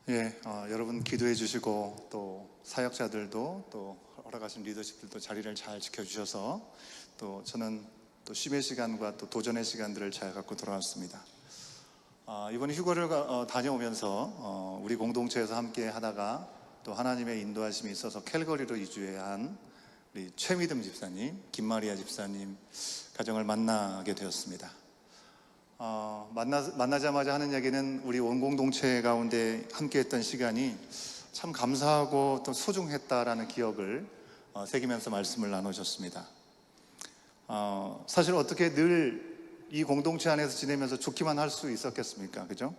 여러분 기도해 주시고 또 사역자들도 또 허락하신 리더십들도 자리를 잘 지켜주셔서 또 저는 또 쉼의 시간과 또 도전의 시간들을 잘 갖고 돌아왔습니다. 이번에 휴가를 다녀오면서 우리 공동체에서 함께 하다가 또 하나님의 인도하심이 있어서 캘거리로 이주한 우리 최미듬 집사님, 김마리아 집사님 가정을 만나게 되었습니다. 만나자마자 하는 얘기는 우리 온 공동체 가운데 함께 했던 시간이 참 감사하고 또 소중했다라는 기억을 새기면서 말씀을 나누셨습니다. 사실 어떻게 늘 이 공동체 안에서 지내면서 좋기만 할 수 있었겠습니까? 그죠?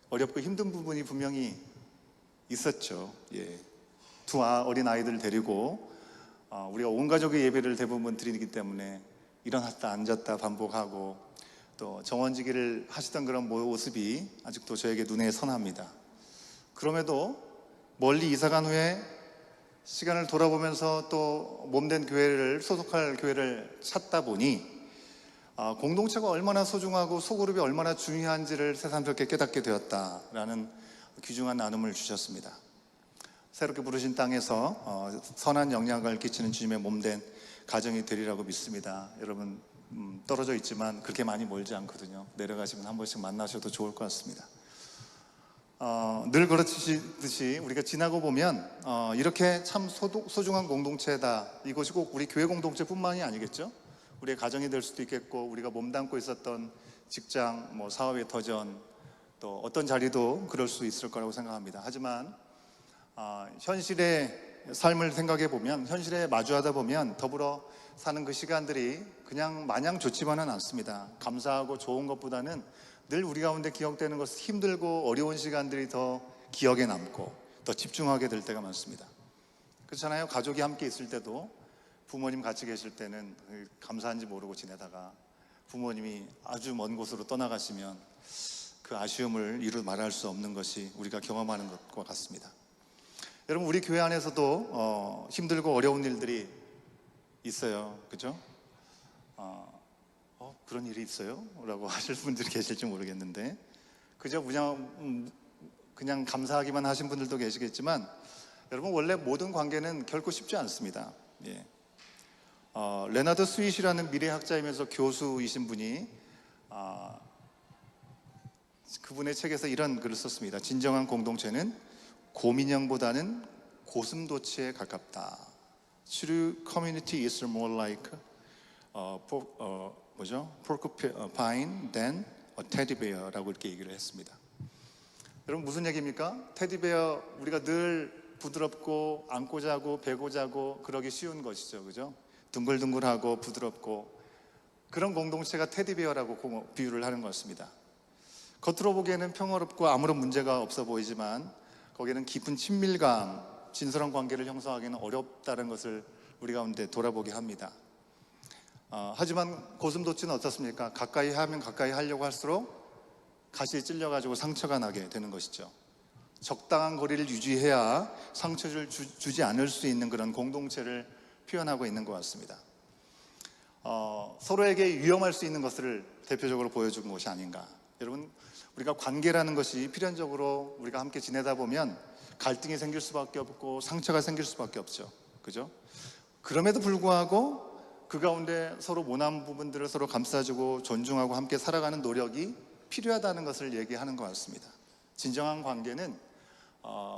어렵고 힘든 부분이 분명히 있었죠. 두 어린 아이들 데리고 우리가 온 가족의 예배를 대부분 드리기 때문에 일어났다 앉았다 반복하고 또 정원지기를 하시던 그런 모습이 아직도 저에게 눈에 선합니다. 그럼에도 멀리 이사간 후에 시간을 돌아보면서 또 몸된 교회를 소속할 교회를 찾다 보니 공동체가 얼마나 소중하고 소그룹이 얼마나 중요한지를 새삼스럽게 깨닫게 되었다라는 귀중한 나눔을 주셨습니다. 새롭게 부르신 땅에서 선한 영향을 끼치는 주님의 몸된 가정이 되리라고 믿습니다. 여러분 떨어져 있지만 그렇게 많이 멀지 않거든요. 내려가시면 한 번씩 만나셔도 좋을 것 같습니다. 늘 그렇듯이 우리가 지나고 보면 이렇게 참 소중한 공동체다. 이것이 꼭 우리 교회 공동체뿐만이 아니겠죠. 우리의 가정이 될 수도 있겠고 우리가 몸담고 있었던 직장, 사업의 터전, 또 어떤 자리도 그럴 수 있을 거라고 생각합니다. 하지만 현실의 삶을 생각해 보면, 현실에 마주하다 보면 더불어 사는 그 시간들이 그냥 마냥 좋지만은 않습니다. 감사하고 좋은 것보다는 늘 우리 가운데 기억되는 것은 힘들고 어려운 시간들이 더 기억에 남고 더 집중하게 될 때가 많습니다. 그렇잖아요. 가족이 함께 있을 때도 부모님 같이 계실 때는 감사한지 모르고 지내다가 부모님이 아주 먼 곳으로 떠나가시면 그 아쉬움을 이루 말할 수 없는 것이 우리가 경험하는 것과 같습니다. 여러분, 우리 교회 안에서도 힘들고 어려운 일들이 있어요. 그죠? 그런 일이 있어요? 라고 하실 분들이 계실지 모르겠는데 그저 그냥 감사하기만 하신 분들도 계시겠지만 여러분, 원래 모든 관계는 결코 쉽지 않습니다. 레나드 스윗이라는 미래학자이면서 교수이신 분이 그분의 책에서 이런 글을 썼습니다. 진정한 공동체는 곰인형보다는 고슴도치에 가깝다. True community is more like porcupine than a teddy bear라고 이렇게 얘기를 했습니다. 여러분, 무슨 얘기입니까? 테디베어, 우리가 늘 부드럽고 안고 자고 베고 자고 그러기 쉬운 것이죠. 그죠? 둥글둥글하고 부드럽고 그런 공동체가 테디베어라고 비유를 하는 것 같습니다. 겉으로 보기에는 평화롭고 아무런 문제가 없어 보이지만 거기에는 깊은 친밀감, 진솔한 관계를 형성하기는 어렵다는 것을 우리 가운데 돌아보게 합니다. 하지만 고슴도치는 어떻습니까? 가까이 하면 가까이 하려고 할수록 가시에 찔려가지고 상처가 나게 되는 것이죠. 적당한 거리를 유지해야 상처를 주지 않을 수 있는 그런 공동체를 표현하고 있는 것 같습니다. 서로에게 위험할 수 있는 것을 대표적으로 보여준 것이 아닌가. 여러분, 우리가 관계라는 것이 필연적으로 우리가 함께 지내다 보면 갈등이 생길 수밖에 없고 상처가 생길 수밖에 없죠. 그죠? 그럼에도 불구하고 그 가운데 서로 모난 부분들을 서로 감싸주고 존중하고 함께 살아가는 노력이 필요하다는 것을 얘기하는 것 같습니다. 진정한 관계는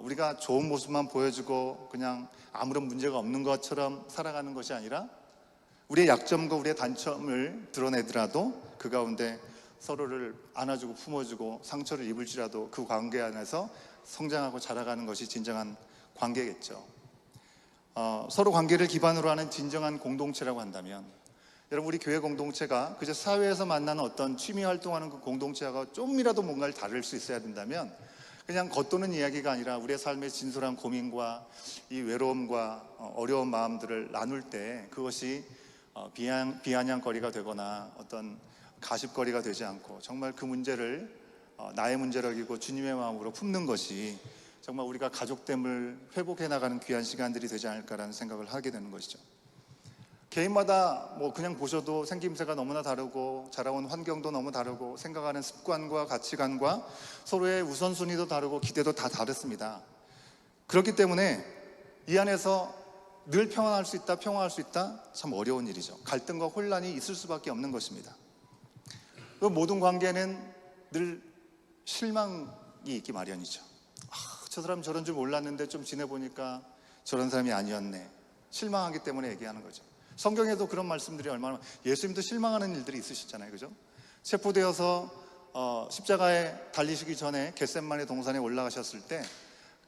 우리가 좋은 모습만 보여주고 그냥 아무런 문제가 없는 것처럼 살아가는 것이 아니라 우리의 약점과 우리의 단점을 드러내더라도 그 가운데 서로를 안아주고 품어주고 상처를 입을지라도 그 관계 안에서 성장하고 자라가는 것이 진정한 관계겠죠. 서로 관계를 기반으로 하는 진정한 공동체라고 한다면 여러분, 우리 교회 공동체가 그저 사회에서 만나는 어떤 취미 활동하는 그 공동체가 좀이라도 뭔가를 다를 수 있어야 된다면 그냥 겉도는 이야기가 아니라 우리의 삶의 진솔한 고민과 이 외로움과 어려운 마음들을 나눌 때 그것이 비아냥거리가 되거나 어떤 가십거리가 되지 않고 정말 그 문제를 나의 문제로 여기고 주님의 마음으로 품는 것이 정말 우리가 가족됨을 회복해 나가는 귀한 시간들이 되지 않을까라는 생각을 하게 되는 것이죠. 개인마다 뭐 그냥 보셔도 생김새가 너무나 다르고 자라온 환경도 너무 다르고 생각하는 습관과 가치관과 서로의 우선순위도 다르고 기대도 다 다르습니다. 그렇기 때문에 이 안에서 늘 평안할 수 있다, 평화할 수 있다, 참 어려운 일이죠. 갈등과 혼란이 있을 수밖에 없는 것입니다. 그 모든 관계는 늘 실망이 있기 마련이죠. 저 사람 저런 줄 몰랐는데 좀 지내보니까 저런 사람이 아니었네. 실망하기 때문에 얘기하는 거죠. 성경에도 그런 말씀들이 얼마나, 예수님도 실망하는 일들이 있으시잖아요, 그죠? 체포되어서 십자가에 달리시기 전에 겟셋마네 동산에 올라가셨을 때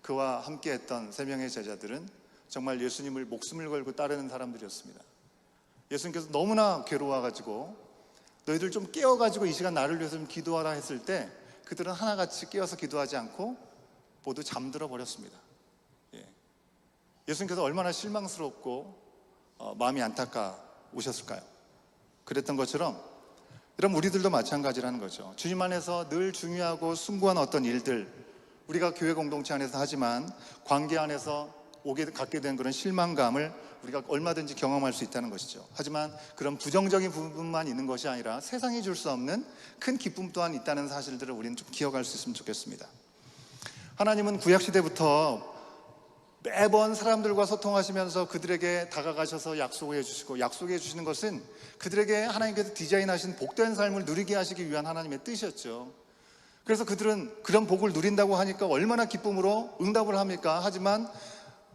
그와 함께했던 3명의 제자들은 정말 예수님을 목숨을 걸고 따르는 사람들이었습니다. 예수님께서 너무나 괴로워가지고 너희들 좀 깨어가지고 이 시간 나를 위해서 좀 기도하라 했을 때 그들은 하나같이 깨어서 기도하지 않고 모두 잠들어 버렸습니다. 예수님께서 얼마나 실망스럽고 마음이 안타까우셨을까요? 그랬던 것처럼 여러분, 우리들도 마찬가지라는 거죠. 주님 안에서 늘 중요하고 숭고한 어떤 일들, 우리가 교회 공동체 안에서 하지만 관계 안에서 갖게 된 그런 실망감을 우리가 얼마든지 경험할 수 있다는 것이죠. 하지만 그런 부정적인 부분만 있는 것이 아니라 세상이 줄 수 없는 큰 기쁨 또한 있다는 사실들을 우리는 좀 기억할 수 있으면 좋겠습니다. 하나님은 구약시대부터 매번 사람들과 소통하시면서 그들에게 다가가셔서 약속해 주시고, 약속해 주시는 것은 그들에게 하나님께서 디자인하신 복된 삶을 누리게 하시기 위한 하나님의 뜻이었죠. 그래서 그들은 그런 복을 누린다고 하니까 얼마나 기쁨으로 응답을 합니까? 하지만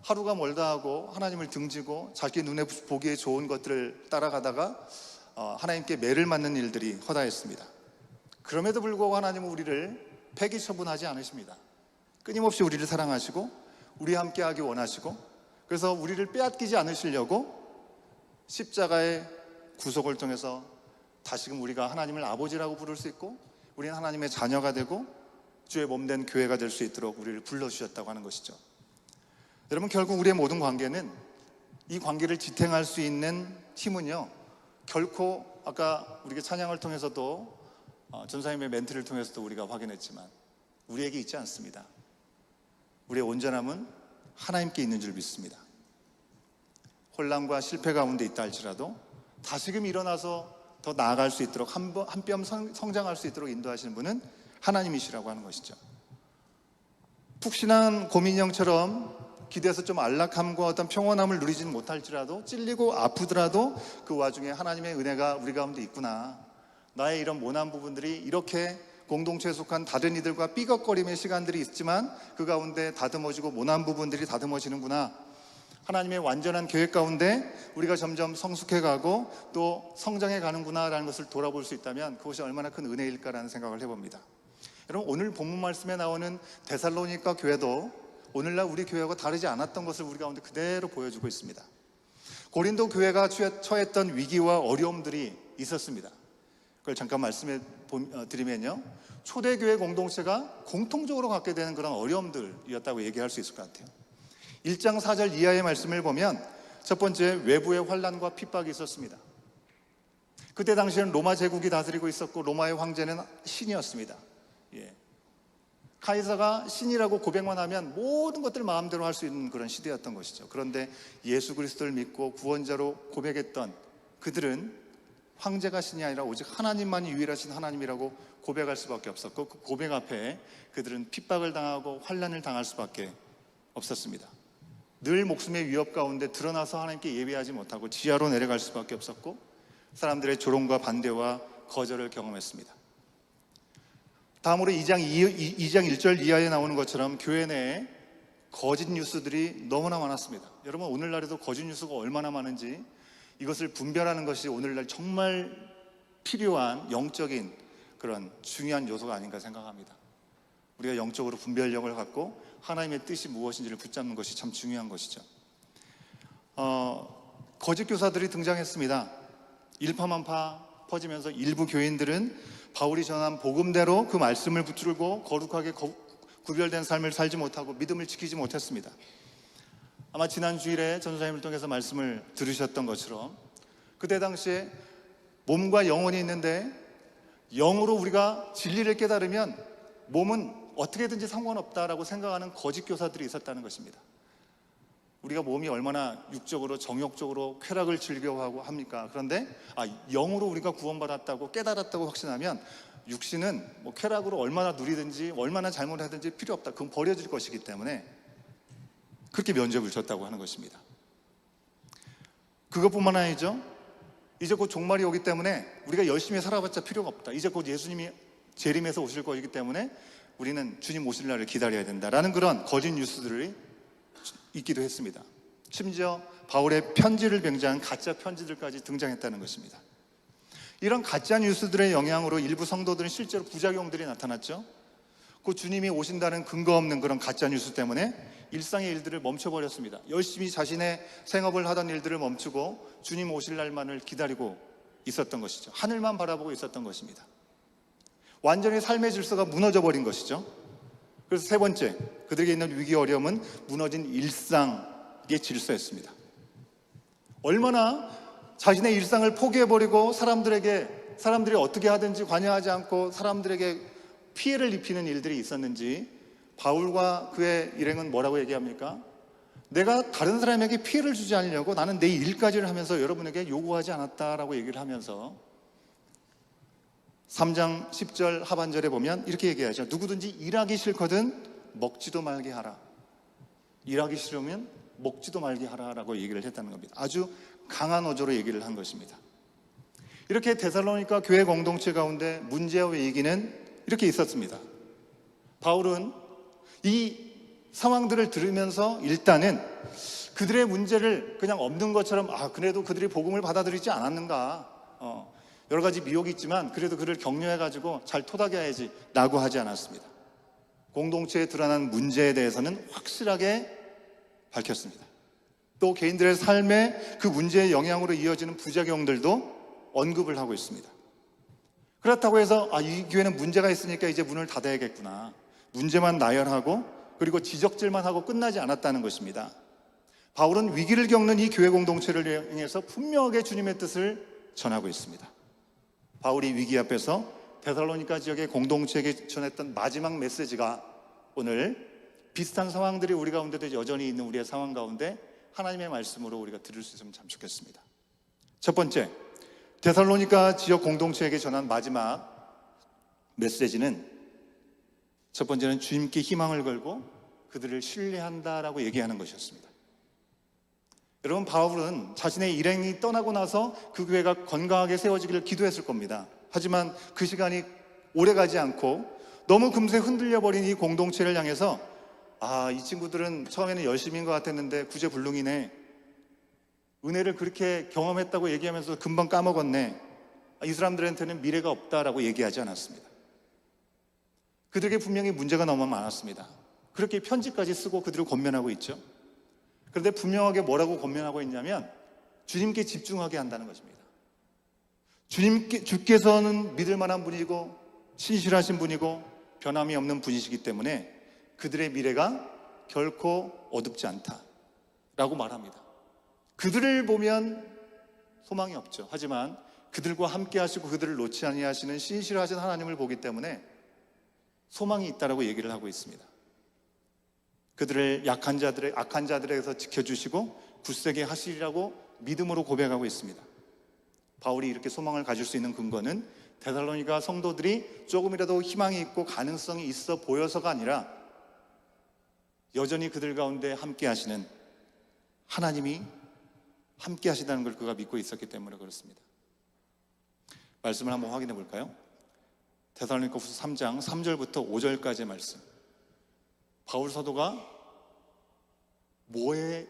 하루가 멀다 하고 하나님을 등지고 자기 눈에 보기에 좋은 것들을 따라가다가 하나님께 매를 맞는 일들이 허다했습니다. 그럼에도 불구하고 하나님은 우리를 폐기 처분하지 않으십니다. 끊임없이 우리를 사랑하시고 우리와 함께하기 원하시고, 그래서 우리를 빼앗기지 않으시려고 십자가의 구속을 통해서 다시금 우리가 하나님을 아버지라고 부를 수 있고 우리는 하나님의 자녀가 되고 주의 몸된 교회가 될 수 있도록 우리를 불러주셨다고 하는 것이죠. 여러분, 결국 우리의 모든 관계는, 이 관계를 지탱할 수 있는 힘은요, 결코 아까 우리가 찬양을 통해서도 전사님의 멘트를 통해서도 우리가 확인했지만 우리에게 있지 않습니다. 우리의 온전함은 하나님께 있는 줄 믿습니다. 혼란과 실패 가운데 있다 할지라도 다시금 일어나서 더 나아갈 수 있도록 한 뼘 성장할 수 있도록 인도하시는 분은 하나님이시라고 하는 것이죠. 푹신한 곰인형처럼 기대서 좀 안락함과 어떤 평온함을 누리지는 못할지라도, 찔리고 아프더라도 그 와중에 하나님의 은혜가 우리 가운데 있구나, 나의 이런 모난 부분들이 이렇게 공동체에 속한 다른 이들과 삐걱거림의 시간들이 있지만 그 가운데 다듬어지고 모난 부분들이 다듬어지는구나, 하나님의 완전한 계획 가운데 우리가 점점 성숙해가고 또 성장해 가는구나 라는 것을 돌아볼 수 있다면 그것이 얼마나 큰 은혜일까라는 생각을 해봅니다. 여러분, 오늘 본문 말씀에 나오는 데살로니가 교회도 오늘날 우리 교회와 다르지 않았던 것을 우리 가운데 그대로 보여주고 있습니다. 고린도 교회가 처했던 위기와 어려움들이 있었습니다. 그걸 잠깐 말씀해 드리면요, 초대교회 공동체가 공통적으로 갖게 되는 그런 어려움들이었다고 얘기할 수 있을 것 같아요. 1장 4절 이하의 말씀을 보면 첫 번째, 외부의 환난과 핍박이 있었습니다. 그때 당시에는 로마 제국이 다스리고 있었고 로마의 황제는 신이었습니다. 카이사가 신이라고 고백만 하면 모든 것들을 마음대로 할 수 있는 그런 시대였던 것이죠. 그런데 예수 그리스도를 믿고 구원자로 고백했던 그들은 황제가 신이 아니라 오직 하나님만이 유일하신 하나님이라고 고백할 수밖에 없었고, 그 고백 앞에 그들은 핍박을 당하고 환난을 당할 수밖에 없었습니다. 늘 목숨의 위협 가운데 드러나서 하나님께 예배하지 못하고 지하로 내려갈 수밖에 없었고 사람들의 조롱과 반대와 거절을 경험했습니다. 다음으로 2장 1절 이하에 나오는 것처럼 교회 내에 거짓 뉴스들이 너무나 많았습니다. 여러분, 오늘날에도 거짓 뉴스가 얼마나 많은지 이것을 분별하는 것이 오늘날 정말 필요한 영적인 그런 중요한 요소가 아닌가 생각합니다. 우리가 영적으로 분별력을 갖고 하나님의 뜻이 무엇인지를 붙잡는 것이 참 중요한 것이죠. 거짓 교사들이 등장했습니다. 일파만파 퍼지면서 일부 교인들은 바울이 전한 복음대로 그 말씀을 붙들고 거룩하게 구별된 삶을 살지 못하고 믿음을 지키지 못했습니다. 아마 지난 주일에 전도사님을 통해서 말씀을 들으셨던 것처럼 그때 당시에 몸과 영혼이 있는데 영으로 우리가 진리를 깨달으면 몸은 어떻게든지 상관없다라고 생각하는 거짓 교사들이 있었다는 것입니다. 우리가 몸이 얼마나 육적으로 정욕적으로 쾌락을 즐겨하고 합니까? 그런데 영으로 우리가 구원받았다고 깨달았다고 확신하면 육신은 뭐 쾌락으로 얼마나 누리든지 얼마나 잘못하든지 필요 없다. 그건 버려질 것이기 때문에 그렇게 면접을 줬다고 하는 것입니다. 그것뿐만 아니죠. 이제 곧 종말이 오기 때문에 우리가 열심히 살아봤자 필요가 없다. 이제 곧 예수님이 재림해서 오실 것이기 때문에 우리는 주님 오실 날을 기다려야 된다라는 그런 거짓 뉴스들이 있기도 했습니다. 심지어 바울의 편지를 변제한 가짜 편지들까지 등장했다는 것입니다. 이런 가짜 뉴스들의 영향으로 일부 성도들은 실제로 부작용들이 나타났죠. 그 주님이 오신다는 근거 없는 그런 가짜 뉴스 때문에 일상의 일들을 멈춰버렸습니다. 열심히 자신의 생업을 하던 일들을 멈추고 주님 오실 날만을 기다리고 있었던 것이죠. 하늘만 바라보고 있었던 것입니다. 완전히 삶의 질서가 무너져 버린 것이죠. 그래서 세 번째, 그들에게 있는 위기 어려움은 무너진 일상의 질서였습니다. 얼마나 자신의 일상을 포기해버리고 사람들이 어떻게 하든지 관여하지 않고 사람들에게 피해를 입히는 일들이 있었는지 바울과 그의 일행은 뭐라고 얘기합니까? 내가 다른 사람에게 피해를 주지 않으려고 나는 내 일까지를 하면서 여러분에게 요구하지 않았다라고 얘기를 하면서 3장 10절 하반절에 보면 이렇게 얘기하죠. 누구든지 일하기 싫거든 먹지도 말게 하라. 일하기 싫으면 먹지도 말게 하라라고 얘기를 했다는 겁니다. 아주 강한 어조로 얘기를 한 것입니다. 이렇게 데살로니가 교회 공동체 가운데 문제와 위기는 이렇게 있었습니다. 바울은 이 상황들을 들으면서 일단은 그들의 문제를 그냥 없는 것처럼 그래도 그들이 복음을 받아들이지 않았는가, 여러 가지 미혹이 있지만 그래도 그를 격려해가지고 잘 토닥여야지 라고 하지 않았습니다. 공동체에 드러난 문제에 대해서는 확실하게 밝혔습니다. 또 개인들의 삶에 그 문제의 영향으로 이어지는 부작용들도 언급을 하고 있습니다. 그렇다고 해서 이 교회는 문제가 있으니까 이제 문을 닫아야겠구나, 문제만 나열하고 그리고 지적질만 하고 끝나지 않았다는 것입니다. 바울은 위기를 겪는 이 교회 공동체를 향해서 분명하게 주님의 뜻을 전하고 있습니다. 바울이 위기 앞에서 데살로니가 지역의 공동체에게 전했던 마지막 메시지가 오늘 비슷한 상황들이 우리 가운데도 여전히 있는 우리의 상황 가운데 하나님의 말씀으로 우리가 들을 수 있으면 참 좋겠습니다. 첫 번째, 데살로니가 지역 공동체에게 전한 마지막 메시지는 첫 번째는 주님께 희망을 걸고 그들을 신뢰한다라고 얘기하는 것이었습니다. 여러분, 바울은 자신의 일행이 떠나고 나서 그 교회가 건강하게 세워지기를 기도했을 겁니다. 하지만 그 시간이 오래가지 않고 너무 금세 흔들려버린 이 공동체를 향해서 이 친구들은 처음에는 열심인 것 같았는데 구제불능이네, 은혜를 그렇게 경험했다고 얘기하면서 금방 까먹었네, 이 사람들한테는 미래가 없다라고 얘기하지 않았습니다. 그들에게 분명히 문제가 너무 많았습니다. 그렇게 편지까지 쓰고 그들을 권면하고 있죠. 그런데 분명하게 뭐라고 권면하고 있냐면 주님께 집중하게 한다는 것입니다. 주께서는 믿을 만한 분이고 신실하신 분이고 변함이 없는 분이시기 때문에 그들의 미래가 결코 어둡지 않다라고 말합니다. 그들을 보면 소망이 없죠. 하지만 그들과 함께 하시고 그들을 놓지 아니하시는 신실하신 하나님을 보기 때문에 소망이 있다라고 얘기를 하고 있습니다. 그들을 악한 자들에게서 지켜주시고 굳세게 하시리라고 믿음으로 고백하고 있습니다. 바울이 이렇게 소망을 가질 수 있는 근거는 데살로니가 성도들이 조금이라도 희망이 있고 가능성이 있어 보여서가 아니라 여전히 그들 가운데 함께 하시는 하나님이 함께 하시다는 걸 그가 믿고 있었기 때문에 그렇습니다. 말씀을 한번 확인해 볼까요? 데살로니가후서 3장 3절부터 5절까지의 말씀. 바울 사도가 뭐에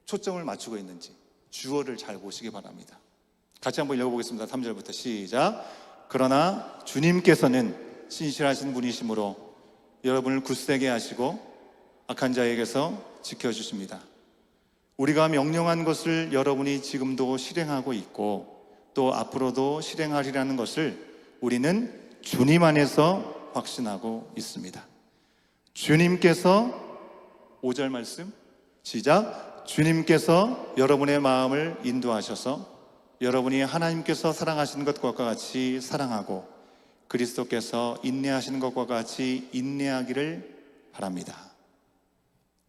초점을 맞추고 있는지 주어를 잘 보시기 바랍니다. 같이 한번 읽어보겠습니다. 3절부터 시작. 그러나 주님께서는 신실하신 분이시므로 여러분을 굳세게 하시고 악한 자에게서 지켜주십니다. 우리가 명령한 것을 여러분이 지금도 실행하고 있고 또 앞으로도 실행하리라는 것을 우리는 주님 안에서 확신하고 있습니다. 주님께서 5절 말씀 시작. 주님께서 여러분의 마음을 인도하셔서 여러분이 하나님께서 사랑하시는 것과 같이 사랑하고 그리스도께서 인내하시는 것과 같이 인내하기를 바랍니다.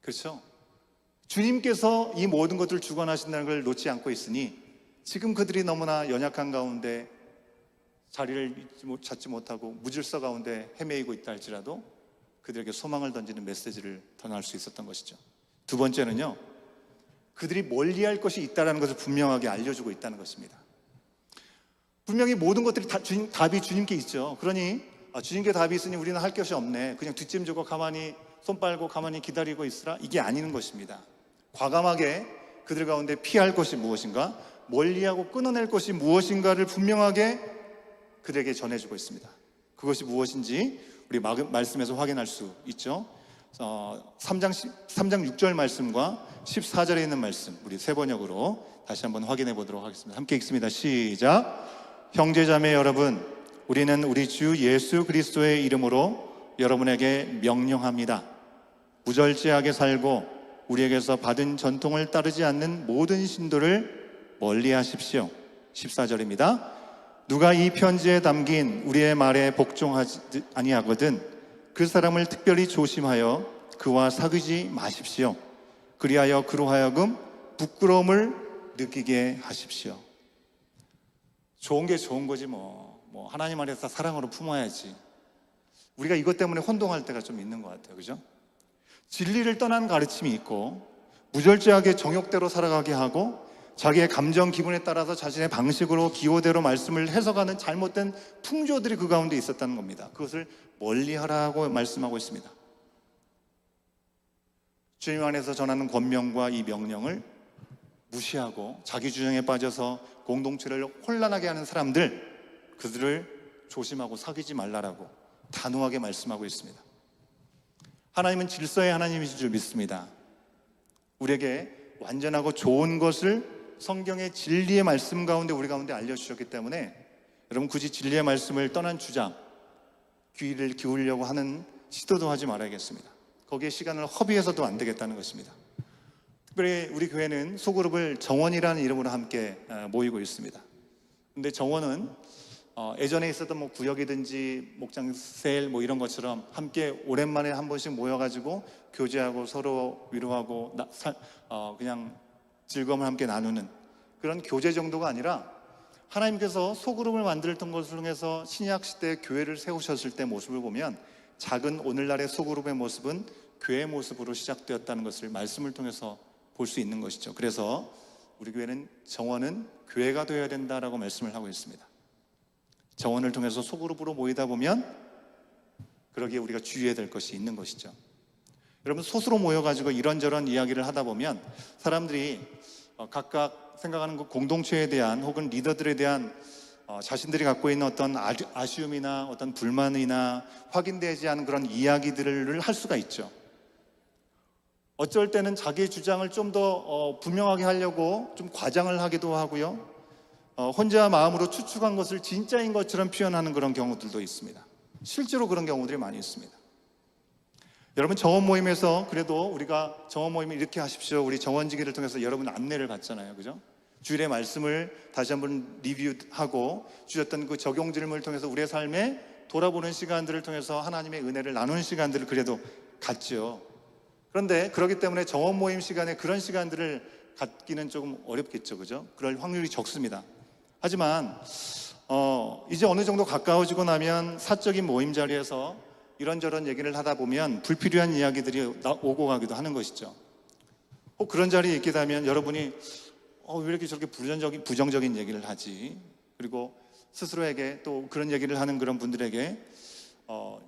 그렇죠? 주님께서 이 모든 것들을 주관하신다는 걸 놓지 않고 있으니 지금 그들이 너무나 연약한 가운데 자리를 찾지 못하고 무질서 가운데 헤매이고 있다 할지라도 그들에게 소망을 던지는 메시지를 전할 수 있었던 것이죠. 두 번째는요, 그들이 멀리할 것이 있다는 것을 분명하게 알려주고 있다는 것입니다. 분명히 모든 것들이 답이 주님께 있죠. 그러니 주님께 답이 있으니 우리는 할 것이 없네, 그냥 뒷짐지고 가만히 손 빨고 가만히 기다리고 있으라, 이게 아닌 것입니다. 과감하게 그들 가운데 피할 것이 무엇인가, 멀리하고 끊어낼 것이 무엇인가를 분명하게 그들에게 전해주고 있습니다. 그것이 무엇인지 우리 말씀에서 확인할 수 있죠. 3장 6절 말씀과 14절에 있는 말씀, 우리 세 번역으로 다시 한번 확인해 보도록 하겠습니다. 함께 읽습니다. 시작. 형제자매 여러분, 우리는 우리 주 예수 그리스도의 이름으로 여러분에게 명령합니다. 무절제하게 살고 우리에게서 받은 전통을 따르지 않는 모든 신도를 멀리하십시오. 14절입니다. 누가 이 편지에 담긴 우리의 말에 복종하지 아니하거든 그 사람을 특별히 조심하여 그와 사귀지 마십시오. 그리하여 그로 하여금 부끄러움을 느끼게 하십시오. 좋은 게 좋은 거지 뭐 하나님 안에서 사랑으로 품어야지. 우리가 이것 때문에 혼동할 때가 좀 있는 것 같아요. 그죠? 진리를 떠난 가르침이 있고 무절제하게 정욕대로 살아가게 하고 자기의 감정 기분에 따라서 자신의 방식으로 기호대로 말씀을 해석하는 잘못된 풍조들이 그 가운데 있었다는 겁니다. 그것을 멀리하라고 말씀하고 있습니다. 주님 안에서 전하는 권명과 이 명령을 무시하고 자기 주장에 빠져서 공동체를 혼란하게 하는 사람들, 그들을 조심하고 사귀지 말라라고 단호하게 말씀하고 있습니다. 하나님은 질서의 하나님이신 줄 믿습니다. 우리에게 완전하고 좋은 것을 성경의 진리의 말씀 가운데 우리 가운데 알려주셨기 때문에 여러분 굳이 진리의 말씀을 떠난 주장, 귀를 기울이려고 하는 시도도 하지 말아야겠습니다. 거기에 시간을 허비해서도 안 되겠다는 것입니다. 특별히 우리 교회는 소그룹을 정원이라는 이름으로 함께 모이고 있습니다. 근데 정원은 예전에 있었던 구역이든지 목장 세일 이런 것처럼 함께 오랜만에 한 번씩 모여가지고 교제하고 서로 위로하고 그냥 즐거움을 함께 나누는 그런 교제 정도가 아니라 하나님께서 소그룹을 만들었던 것을 통해서 신약 시대 교회를 세우셨을 때 모습을 보면 작은 오늘날의 소그룹의 모습은 교회의 모습으로 시작되었다는 것을 말씀을 통해서 볼 수 있는 것이죠. 그래서 우리 교회는 정원은 교회가 되어야 된다라고 말씀을 하고 있습니다. 정원을 통해서 소그룹으로 모이다 보면 그러기에 우리가 주의해야 될 것이 있는 것이죠. 여러분, 소수로 모여가지고 이런저런 이야기를 하다 보면 사람들이 각각 생각하는 그 공동체에 대한 혹은 리더들에 대한 자신들이 갖고 있는 어떤 아쉬움이나 어떤 불만이나 확인되지 않은 그런 이야기들을 할 수가 있죠. 어쩔 때는 자기의 주장을 좀 더 분명하게 하려고 좀 과장을 하기도 하고요. 혼자 마음으로 추측한 것을 진짜인 것처럼 표현하는 그런 경우들도 있습니다. 실제로 그런 경우들이 많이 있습니다. 여러분, 정원 모임에서 그래도 우리가 정원 모임을 이렇게 하십시오, 우리 정원지기를 통해서 여러분 안내를 받잖아요. 그죠? 주일의 말씀을 다시 한번 리뷰하고 주셨던 그 적용 질문을 통해서 우리의 삶에 돌아보는 시간들을 통해서 하나님의 은혜를 나누는 시간들을 그래도 갖죠. 그런데 그렇기 때문에 정원 모임 시간에 그런 시간들을 갖기는 조금 어렵겠죠. 그죠? 그럴 확률이 적습니다. 하지만 이제 어느 정도 가까워지고 나면 사적인 모임 자리에서 이런저런 얘기를 하다 보면 불필요한 이야기들이 오고 가기도 하는 것이죠. 혹 그런 자리에 있게 되면 여러분이 왜 이렇게 저렇게 부정적인 얘기를 하지? 그리고 스스로에게 또 그런 얘기를 하는 그런 분들에게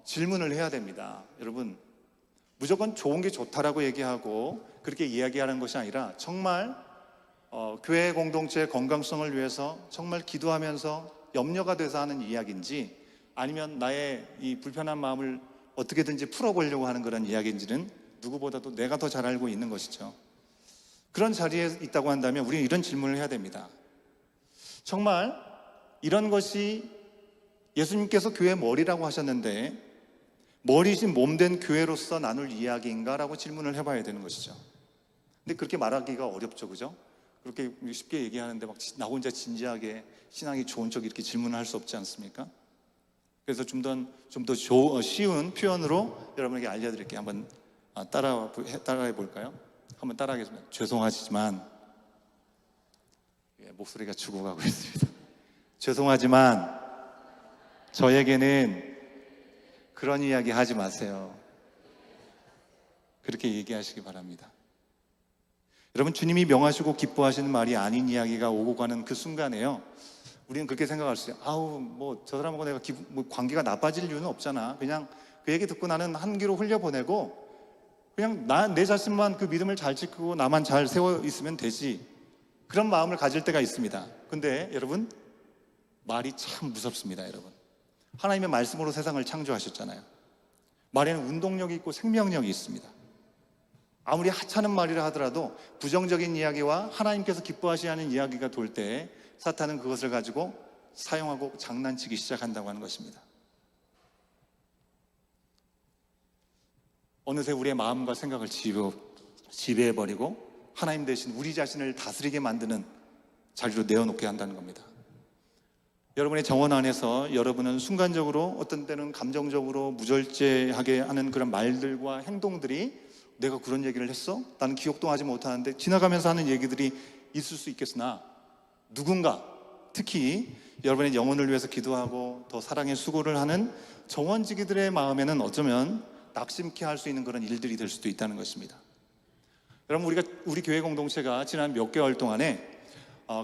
질문을 해야 됩니다. 여러분, 무조건 좋은 게 좋다라고 얘기하고 그렇게 이야기하는 것이 아니라 정말 교회 공동체의 건강성을 위해서 정말 기도하면서 염려가 돼서 하는 이야기인지 아니면 나의 이 불편한 마음을 어떻게든지 풀어보려고 하는 그런 이야기인지는 누구보다도 내가 더 잘 알고 있는 것이죠. 그런 자리에 있다고 한다면 우리는 이런 질문을 해야 됩니다. 정말 이런 것이 예수님께서 교회의 머리라고 하셨는데 머리신 몸된 교회로서 나눌 이야기인가? 라고 질문을 해봐야 되는 것이죠. 근데 그렇게 말하기가 어렵죠. 그죠? 그렇게 쉽게 얘기하는데 막 나 혼자 진지하게 신앙이 좋은 척 이렇게 질문을 할 수 없지 않습니까? 그래서 좀 더 쉬운 표현으로 여러분에게 알려드릴게요. 한번 따라해 볼까요? 한번 따라하겠습니다. 죄송하지만, 목소리가 죽어가고 있습니다. 죄송하지만 저에게는 그런 이야기 하지 마세요. 그렇게 얘기하시기 바랍니다. 여러분, 주님이 명하시고 기뻐하시는 말이 아닌 이야기가 오고 가는 그 순간에요, 우리는 그렇게 생각할 수 있어요. 아우, 뭐 저 사람하고 내가 관계가 나빠질 이유는 없잖아. 그냥 그 얘기 듣고 나는 한 귀로 흘려보내고 그냥 내 자신만 그 믿음을 잘 지키고 나만 잘 세워 있으면 되지. 그런 마음을 가질 때가 있습니다. 근데 여러분, 말이 참 무섭습니다. 여러분, 하나님의 말씀으로 세상을 창조하셨잖아요. 말에는 운동력이 있고 생명력이 있습니다. 아무리 하찮은 말이라 하더라도 부정적인 이야기와 하나님께서 기뻐하시는 이야기가 돌 때 사탄은 그것을 가지고 사용하고 장난치기 시작한다고 하는 것입니다. 어느새 우리의 마음과 생각을 지배해버리고 하나님 대신 우리 자신을 다스리게 만드는 자리로 내어놓게 한다는 겁니다. 여러분의 정원 안에서 여러분은 순간적으로, 어떤 때는 감정적으로 무절제하게 하는 그런 말들과 행동들이, 내가 그런 얘기를 했어? 나는 기억도 하지 못하는데, 지나가면서 하는 얘기들이 있을 수 있겠으나, 누군가, 특히 여러분의 영혼을 위해서 기도하고 더 사랑의 수고를 하는 정원지기들의 마음에는 어쩌면 낙심케 할 수 있는 그런 일들이 될 수도 있다는 것입니다. 여러분, 우리 교회 공동체가 지난 몇 개월 동안에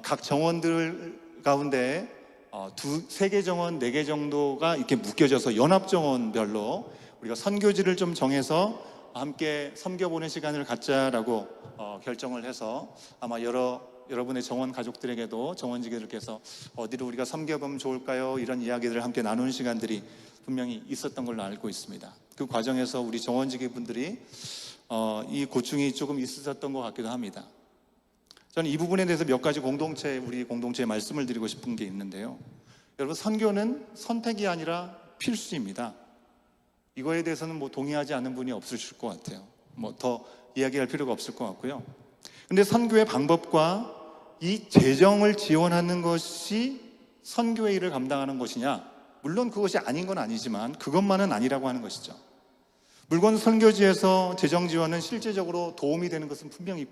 각 정원들 가운데 3개 정원, 4개 정도가 이렇게 묶여져서 연합정원별로 우리가 선교지를 좀 정해서 함께 섬겨보는 시간을 갖자라고 결정을 해서, 아마 여러분의 정원 가족들에게도, 정원지기들께서 어디로 우리가 섬겨보면 좋을까요? 이런 이야기들을 함께 나누는 시간들이 분명히 있었던 걸로 알고 있습니다. 그 과정에서 우리 정원지기 분들이 이 고충이 조금 있으셨던 것 같기도 합니다. 저는 이 부분에 대해서 몇 가지 우리 공동체에 말씀을 드리고 싶은 게 있는데요. 여러분, 선교는 선택이 아니라 필수입니다. 이거에 대해서는 뭐 동의하지 않는 분이 없으실 것 같아요. 뭐 더 이야기할 필요가 없을 것 같고요. 근데 선교의 방법과 이 재정을 지원하는 것이 선교의 일을 감당하는 것이냐? 물론 그것이 아닌 건 아니지만 그것만은 아니라고 하는 것이죠. 물론 선교지에서 재정 지원은 실제적으로 도움이 되는 것은 분명히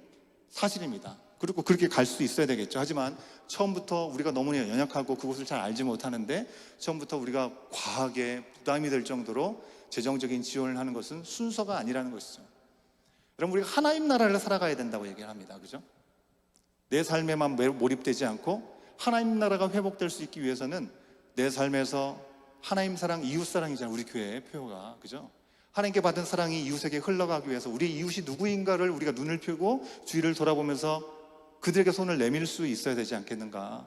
사실입니다. 그리고 그렇게 갈 수 있어야 되겠죠. 하지만 처음부터 우리가 너무나 연약하고 그것을 잘 알지 못하는데 처음부터 우리가 과하게 부담이 될 정도로 재정적인 지원을 하는 것은 순서가 아니라는 것이죠. 여러분, 우리가 하나님 나라를 살아가야 된다고 얘기를 합니다. 그죠? 내 삶에만 몰입되지 않고 하나님 나라가 회복될 수 있기 위해서는 내 삶에서 하나님 사랑, 이웃 사랑이잖아요. 우리 교회의 표가. 그죠? 하나님께 받은 사랑이 이웃에게 흘러가기 위해서 우리 이웃이 누구인가를 우리가 눈을 펴고 주위를 돌아보면서 그들에게 손을 내밀 수 있어야 되지 않겠는가.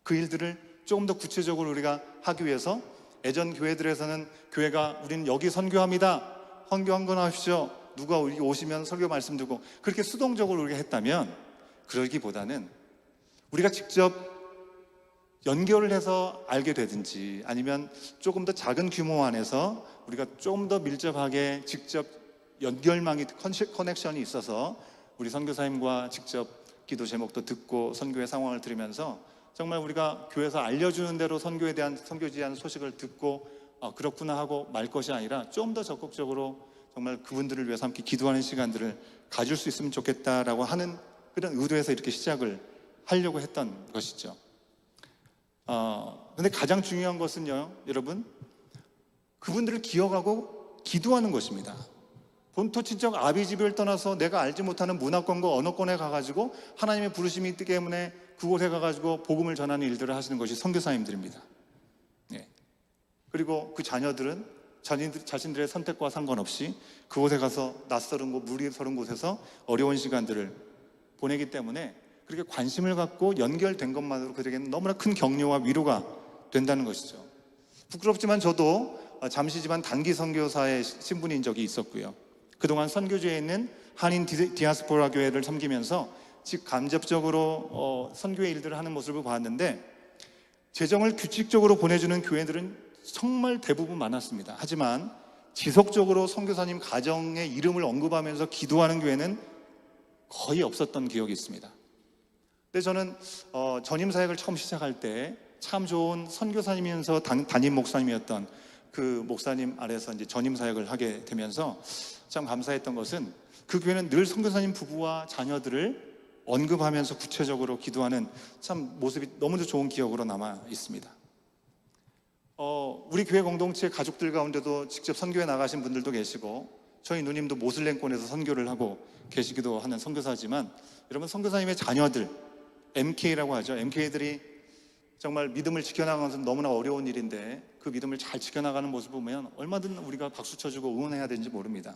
그 일들을 조금 더 구체적으로 우리가 하기 위해서, 예전 교회들에서는 교회가 우리는 여기 선교합니다, 선교 한 건 하십시오, 누가 오시면 설교 말씀 듣고, 그렇게 수동적으로 우리가 했다면, 그러기보다는 우리가 직접 연결을 해서 알게 되든지, 아니면 조금 더 작은 규모 안에서 우리가 좀 더 밀접하게 직접 연결망이, 커넥션이 있어서 우리 선교사님과 직접 기도 제목도 듣고 선교의 상황을 들으면서 정말 우리가 교회에서 알려주는 대로 선교지에 대한 소식을 듣고 그렇구나 하고 말 것이 아니라 좀 더 적극적으로 정말 그분들을 위해서 함께 기도하는 시간들을 가질 수 있으면 좋겠다라고 하는 그런 의도에서 이렇게 시작을 하려고 했던 것이죠. 근데 가장 중요한 것은요, 여러분, 그분들을 기억하고 기도하는 것입니다. 본토 친척 아비집을 떠나서 내가 알지 못하는 문화권과 언어권에 가가지고 하나님의 부르심이 있기 때문에 그곳에 가가지고 복음을 전하는 일들을 하시는 것이 선교사님들입니다. 그리고 그 자녀들은 자신들의 선택과 상관없이 그곳에 가서 낯설은 곳, 물이 서른 곳에서 어려운 시간들을 보내기 때문에 그렇게 관심을 갖고 연결된 것만으로 그들에게는 너무나 큰 격려와 위로가 된다는 것이죠. 부끄럽지만 저도 잠시지만 단기 선교사의 신분인 적이 있었고요. 그동안 선교지에 있는 한인 디아스포라 교회를 섬기면서 직간접적으로 선교의 일들을 하는 모습을 봤는데, 재정을 규칙적으로 보내주는 교회들은 정말 대부분 많았습니다. 하지만 지속적으로 선교사님 가정의 이름을 언급하면서 기도하는 교회는 거의 없었던 기억이 있습니다. 근데 저는 전임 사역을 처음 시작할 때 참 좋은 선교사님이면서 담임 목사님이었던 그 목사님 아래서 이제 전임 사역을 하게 되면서 참 감사했던 것은 그 교회는 늘 선교사님 부부와 자녀들을 언급하면서 구체적으로 기도하는 참 모습이 너무도 좋은 기억으로 남아 있습니다. 우리 교회 공동체 가족들 가운데도 직접 선교에 나가신 분들도 계시고, 저희 누님도 모슬렘권에서 선교를 하고 계시기도 하는 선교사지만, 여러분 선교사님의 자녀들, MK라고 하죠. MK들이 정말 믿음을 지켜나가는 것은 너무나 어려운 일인데 그 믿음을 잘 지켜나가는 모습을 보면 얼마든 우리가 박수 쳐주고 응원해야 되는지 모릅니다.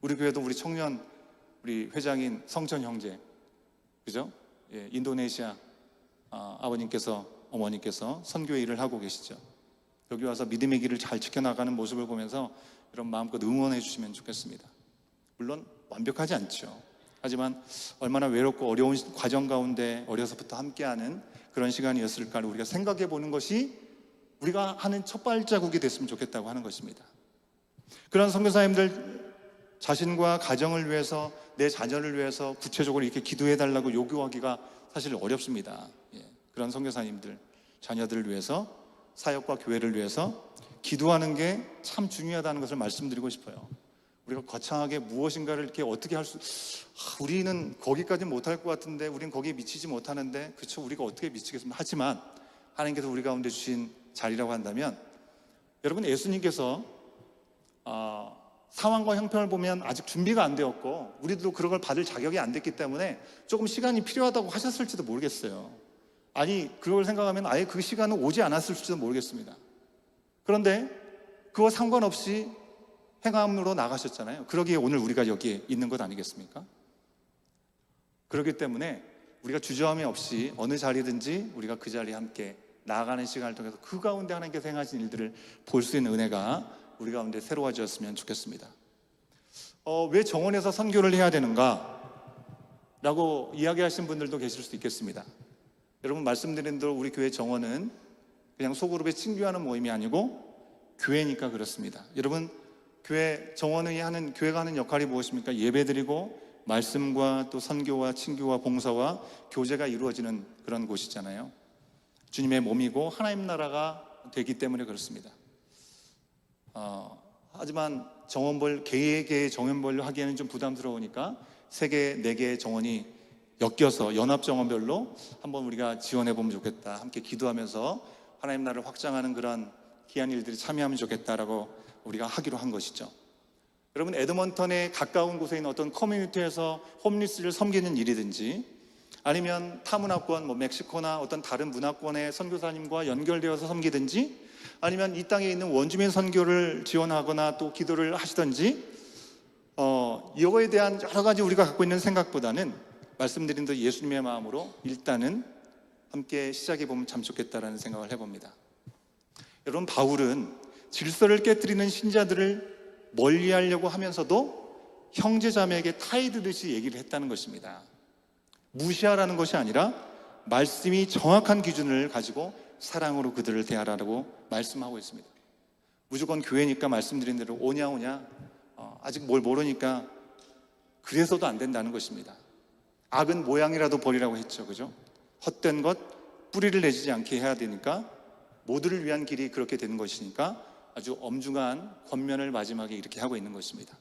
우리 교회도 우리 청년, 우리 회장인 성천 형제, 그죠? 예, 인도네시아 아버님께서, 어머님께서 선교 일을 하고 계시죠. 여기 와서 믿음의 길을 잘 지켜나가는 모습을 보면서 여러분 마음껏 응원해 주시면 좋겠습니다. 물론 완벽하지 않죠. 하지만 얼마나 외롭고 어려운 과정 가운데 어려서부터 함께하는 그런 시간이었을까를 우리가 생각해 보는 것이 우리가 하는 첫 발자국이 됐으면 좋겠다고 하는 것입니다. 그런 선교사님들 자신과 가정을 위해서, 내 자녀를 위해서 구체적으로 이렇게 기도해 달라고 요구하기가 사실 어렵습니다. 그런 선교사님들 자녀들을 위해서, 사역과 교회를 위해서 기도하는 게 참 중요하다는 것을 말씀드리고 싶어요. 우리가 거창하게 무엇인가를 이렇게 어떻게 우리는 거기까지 못할 것 같은데, 우리는 거기에 미치지 못하는데, 그렇죠, 우리가 어떻게 미치겠습니까? 하지만 하나님께서 우리 가운데 주신 자리라고 한다면, 여러분 예수님께서 상황과 형편을 보면 아직 준비가 안 되었고 우리도 그런 걸 받을 자격이 안 됐기 때문에 조금 시간이 필요하다고 하셨을지도 모르겠어요. 아니, 그걸 생각하면 아예 그 시간은 오지 않았을지도 모르겠습니다. 그런데 그와 상관없이 행함으로 나가셨잖아요. 그러기에 오늘 우리가 여기에 있는 것 아니겠습니까? 그렇기 때문에 우리가 주저함이 없이 어느 자리든지 우리가 그 자리에 함께 나아가는 시간을 통해서 그 가운데 하나님께서 행하신 일들을 볼 수 있는 은혜가 우리 가운데 새로워졌으면 좋겠습니다. 왜 정원에서 선교를 해야 되는가? 라고 이야기하신 분들도 계실 수 있겠습니다. 여러분 말씀드린 대로 우리 교회 정원은 그냥 소그룹에 친교하는 모임이 아니고 교회니까 그렇습니다. 여러분 교회 정원이 하는, 교회가 하는 역할이 무엇입니까? 예배드리고 말씀과 또 선교와 친교와 봉사와 교제가 이루어지는 그런 곳이잖아요. 주님의 몸이고 하나님 나라가 되기 때문에 그렇습니다. 하지만 정원별, 개개의 정원별로 하기에는 좀 부담스러우니까 3개, 4개의 정원이 엮여서 연합정원별로 한번 우리가 지원해 보면 좋겠다, 함께 기도하면서 하나님 나라를 확장하는 그런 귀한 일들이 참여하면 좋겠다라고 우리가 하기로 한 것이죠. 여러분 에드먼턴에 가까운 곳에 있는 어떤 커뮤니티에서 홈리스를 섬기는 일이든지, 아니면 타문화권, 멕시코나 어떤 다른 문화권의 선교사님과 연결되어서 섬기든지, 아니면 이 땅에 있는 원주민 선교를 지원하거나 또 기도를 하시든지, 이거에 대한 여러 가지 우리가 갖고 있는 생각보다는 말씀드린 대로 예수님의 마음으로 일단은 함께 시작해 보면 참 좋겠다라는 생각을 해봅니다. 여러분 바울은 질서를 깨뜨리는 신자들을 멀리하려고 하면서도 형제자매에게 타이드듯이 얘기를 했다는 것입니다. 무시하라는 것이 아니라 말씀이 정확한 기준을 가지고 사랑으로 그들을 대하라고 말씀하고 있습니다. 무조건 교회니까 말씀드린 대로 오냐 아직 뭘 모르니까 그래서도 안 된다는 것입니다. 악은 모양이라도 버리라고 했죠, 그죠? 헛된 것 뿌리를 내지지 않게 해야 되니까, 모두를 위한 길이 그렇게 되는 것이니까 아주 엄중한 권면을 마지막에 이렇게 하고 있는 것입니다.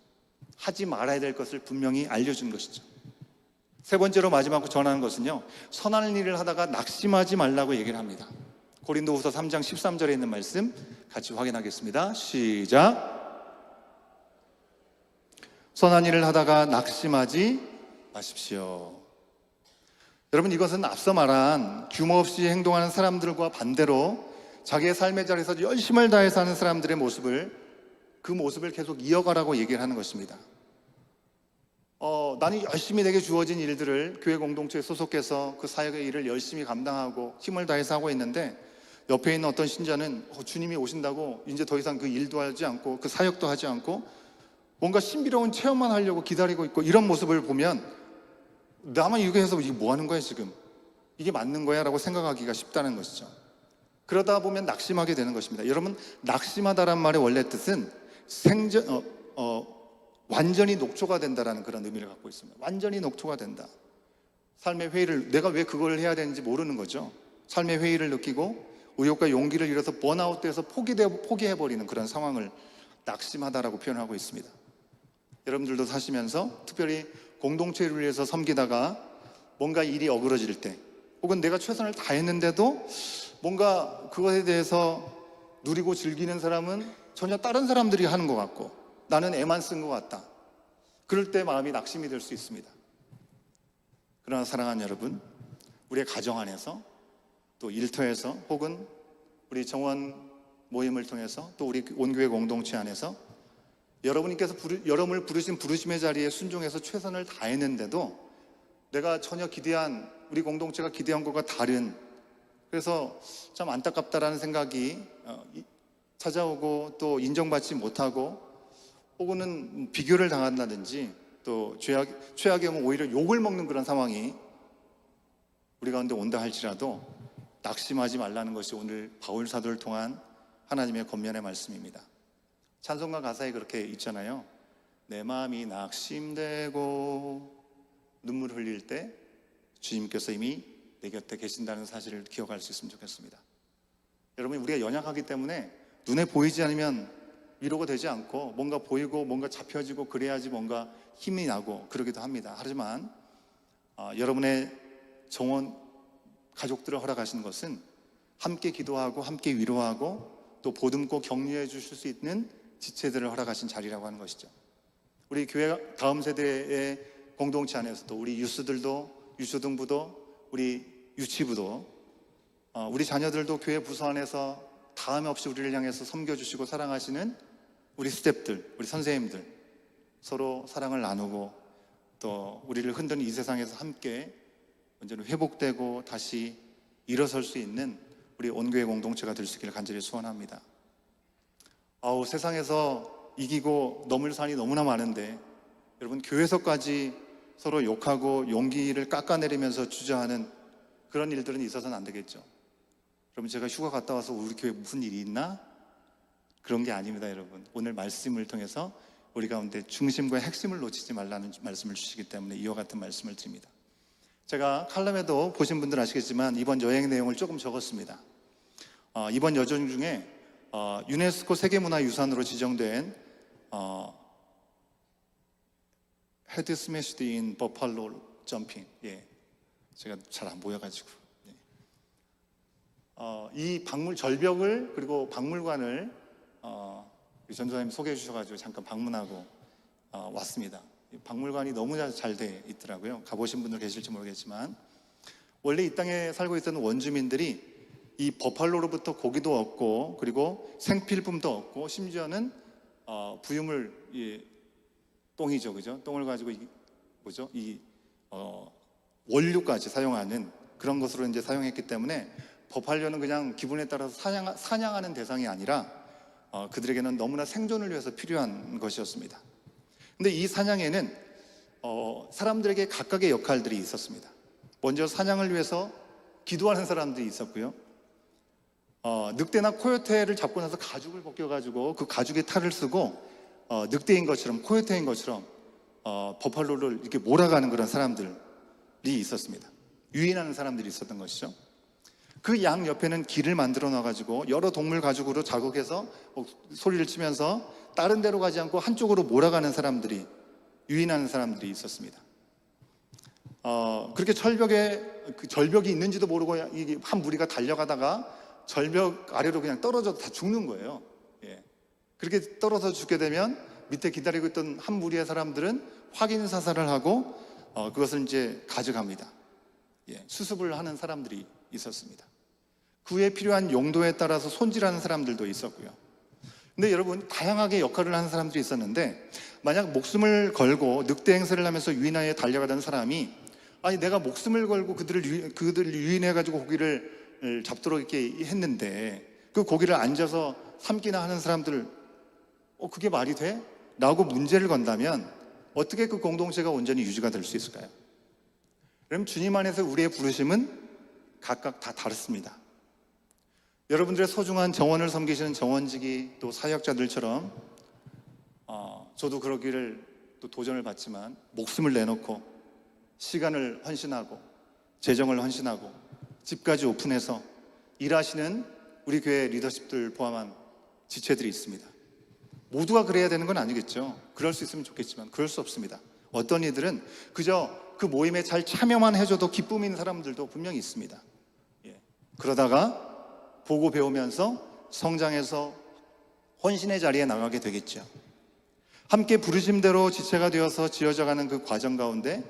하지 말아야 될 것을 분명히 알려준 것이죠. 3번째로 마지막으로 전하는 것은요, 선한 일을 하다가 낙심하지 말라고 얘기를 합니다. 고린도후서 3장 13절에 있는 말씀 같이 확인하겠습니다. 시작. 선한 일을 하다가 낙심하지 마십시오. 여러분 이것은 앞서 말한 규모 없이 행동하는 사람들과 반대로 자기의 삶의 자리에서 열심을 다해서 하는 사람들의 모습을, 그 모습을 계속 이어가라고 얘기를 하는 것입니다. 나는 열심히 내게 주어진 일들을 교회 공동체에 소속해서 그 사역의 일을 열심히 감당하고 힘을 다해서 하고 있는데, 옆에 있는 어떤 신자는 주님이 오신다고 이제 더 이상 그 일도 하지 않고 그 사역도 하지 않고 뭔가 신비로운 체험만 하려고 기다리고 있고, 이런 모습을 보면 나만 이렇게 해서 이게 뭐 하는 거야 지금? 이게 맞는 거야? 라고 생각하기가 쉽다는 것이죠. 그러다 보면 낙심하게 되는 것입니다. 여러분 낙심하다란 말의 원래 뜻은 완전히 녹초가 된다라는 그런 의미를 갖고 있습니다. 완전히 녹초가 된다. 삶의 회의를, 내가 왜 그걸 해야 되는지 모르는 거죠. 삶의 회의를 느끼고 의욕과 용기를 잃어서 번아웃돼서 포기해버리는 그런 상황을 낙심하다라고 표현하고 있습니다. 여러분들도 사시면서 특별히 공동체를 위해서 섬기다가 뭔가 일이 어그러질 때, 혹은 내가 최선을 다했는데도 뭔가 그것에 대해서 누리고 즐기는 사람은 전혀 다른 사람들이 하는 것 같고 나는 애만 쓴 것 같다. 그럴 때 마음이 낙심이 될 수 있습니다. 그러나 사랑하는 여러분, 우리의 가정 안에서 또 일터에서 혹은 우리 정원 모임을 통해서 또 우리 온교회 공동체 안에서 여러분께서 여러분을 부르신 부르심의 자리에 순종해서 최선을 다했는데도 내가 전혀 기대한, 우리 공동체가 기대한 것과 다른, 그래서 참 안타깝다라는 생각이 찾아오고 또 인정받지 못하고 혹은 비교를 당한다든지 또 최악의 경우 오히려 욕을 먹는 그런 상황이 우리 가운데 온다 할지라도 낙심하지 말라는 것이 오늘 바울 사도를 통한 하나님의 권면의 말씀입니다. 찬송가 가사에 그렇게 있잖아요. 내 마음이 낙심되고 눈물 흘릴 때 주님께서 이미 내 곁에 계신다는 사실을 기억할 수 있으면 좋겠습니다. 여러분, 우리가 연약하기 때문에 눈에 보이지 않으면 위로가 되지 않고 뭔가 보이고 뭔가 잡혀지고 그래야지 뭔가 힘이 나고 그러기도 합니다. 하지만 여러분의 정원 가족들을 허락하시는 것은 함께 기도하고 함께 위로하고 또 보듬고 격려해 주실 수 있는 지체들을 허락하신 자리라고 하는 것이죠. 우리 교회 다음 세대의 공동체 안에서도 우리 유스들도, 유초등부도, 우리 유치부도, 우리 자녀들도 교회 부서 안에서 다음 없이 우리를 향해서 섬겨주시고 사랑하시는 우리 스태프들, 우리 선생님들, 서로 사랑을 나누고 또 우리를 흔드는 이 세상에서 함께 언제나 회복되고 다시 일어설 수 있는 우리 온교회 공동체가 될 수 있기를 간절히 소원합니다. 세상에서 이기고 넘을 산이 너무나 많은데 여러분, 교회에서까지 서로 욕하고 용기를 깎아내리면서 주저하는 그런 일들은 있어서는 안 되겠죠. 그럼 제가 휴가 갔다 와서 우리 교회에 무슨 일이 있나? 그런 게 아닙니다. 여러분, 오늘 말씀을 통해서 우리 가운데 중심과 핵심을 놓치지 말라는 말씀을 주시기 때문에 이와 같은 말씀을 드립니다. 제가 칼럼에도 보신 분들 아시겠지만 이번 여행 내용을 조금 적었습니다. 이번 여정 중에 유네스코 세계문화유산으로 지정된 헤드 스매시드 인 버팔로 점핑, 제가 잘 안 보여가지고 이 박물 절벽을 그리고 박물관을 전도사님 소개해 주셔가지고 잠깐 방문하고 왔습니다. 박물관이 너무 잘 돼 있더라고요. 가보신 분들 계실지 모르겠지만 원래 이 땅에 살고 있던 원주민들이 이 버팔로로부터 고기도 얻고 그리고 생필품도 얻고 심지어는 부유물, 똥이죠, 그죠? 똥을 가지고 원료까지 사용하는 그런 것으로 이제 사용했기 때문에 버팔로는 그냥 기분에 따라서 사냥하는 대상이 아니라 그들에게는 너무나 생존을 위해서 필요한 것이었습니다. 근데 이 사냥에는 사람들에게 각각의 역할들이 있었습니다. 먼저 사냥을 위해서 기도하는 사람들이 있었고요. 늑대나 코요테를 잡고 나서 가죽을 벗겨가지고 그 가죽에 탈을 쓰고 늑대인 것처럼 코요테인 것처럼 버팔로를 이렇게 몰아가는 그런 사람들이 있었습니다. 유인하는 사람들이 있었던 것이죠. 그 양 옆에는 길을 만들어 놔가지고 여러 동물 가죽으로 자극해서 소리를 치면서 다른 데로 가지 않고 한쪽으로 몰아가는 사람들이, 유인하는 사람들이 있었습니다. 그렇게 절벽이 있는지도 모르고 한 무리가 달려가다가 절벽 아래로 그냥 떨어져도 다 죽는 거예요. 그렇게 떨어져 죽게 되면 밑에 기다리고 있던 한 무리의 사람들은 확인 사살을 하고 그것을 이제 가져갑니다. 수습을 하는 사람들이 있었습니다. 그에 필요한 용도에 따라서 손질하는 사람들도 있었고요. 근데 여러분, 다양하게 역할을 하는 사람들이 있었는데 만약 목숨을 걸고 늑대 행세를 하면서 유인하에 달려가던 사람이 내가 목숨을 걸고 그들을 유인해가지고 고기를 잡도록 이렇게 했는데 그 고기를 앉아서 삼기나 하는 사람들, 그게 말이 돼? 라고 문제를 건다면 어떻게 그 공동체가 온전히 유지가 될 수 있을까요? 그럼 주님 안에서 우리의 부르심은 각각 다 다릅니다. 여러분들의 소중한 정원을 섬기시는 정원직이 또 사역자들처럼 저도 그러기를 또 도전을 받지만 목숨을 내놓고 시간을 헌신하고 재정을 헌신하고 집까지 오픈해서 일하시는 우리 교회 리더십들 포함한 지체들이 있습니다. 모두가 그래야 되는 건 아니겠죠. 그럴 수 있으면 좋겠지만 그럴 수 없습니다. 어떤 이들은 그저 그 모임에 잘 참여만 해줘도 기쁨인 사람들도 분명히 있습니다. 그러다가 보고 배우면서 성장해서 헌신의 자리에 나가게 되겠죠. 함께 부르심대로 지체가 되어서 지어져가는 그 과정 가운데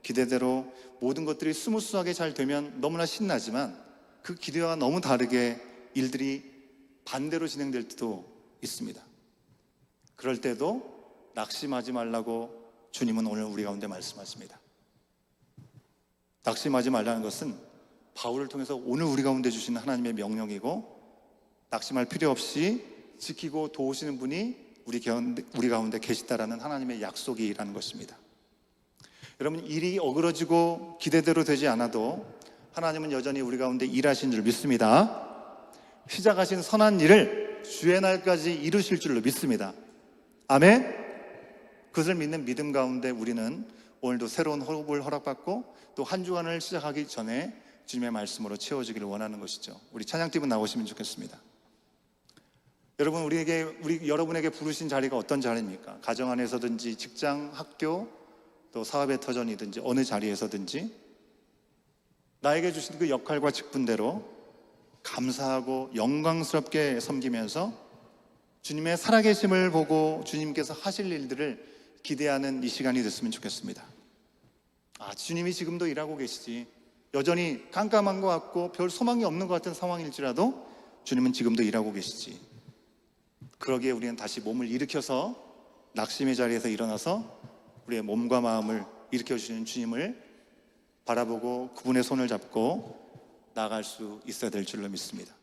기대대로 모든 것들이 스무스하게 잘 되면 너무나 신나지만 그 기대와 너무 다르게 일들이 반대로 진행될 때도 있습니다. 그럴 때도 낙심하지 말라고 주님은 오늘 우리 가운데 말씀하십니다. 낙심하지 말라는 것은 바울을 통해서 오늘 우리 가운데 주시는 하나님의 명령이고, 낙심할 필요 없이 지키고 도우시는 분이 우리 가운데 계시다라는 하나님의 약속이라는 것입니다. 여러분, 일이 어그러지고 기대대로 되지 않아도 하나님은 여전히 우리 가운데 일하신 줄 믿습니다. 시작하신 선한 일을 주의 날까지 이루실 줄로 믿습니다. 아멘. 그것을 믿는 믿음 가운데 우리는 오늘도 새로운 호흡을 허락받고 또 한 주간을 시작하기 전에 주님의 말씀으로 채워지기를 원하는 것이죠. 우리 찬양팀은 나오시면 좋겠습니다. 여러분, 여러분에게 부르신 자리가 어떤 자리입니까? 가정 안에서든지 직장, 학교, 또 사업의 터전이든지 어느 자리에서든지 나에게 주신 그 역할과 직분대로 감사하고 영광스럽게 섬기면서 주님의 살아계심을 보고 주님께서 하실 일들을 기대하는 이 시간이 됐으면 좋겠습니다. 주님이 지금도 일하고 계시지, 여전히 깜깜한 것 같고 별 소망이 없는 것 같은 상황일지라도 주님은 지금도 일하고 계시지. 그러기에 우리는 다시 몸을 일으켜서 낙심의 자리에서 일어나서 우리의 몸과 마음을 일으켜주시는 주님을 바라보고 그분의 손을 잡고 나아갈 수 있어야 될 줄로 믿습니다.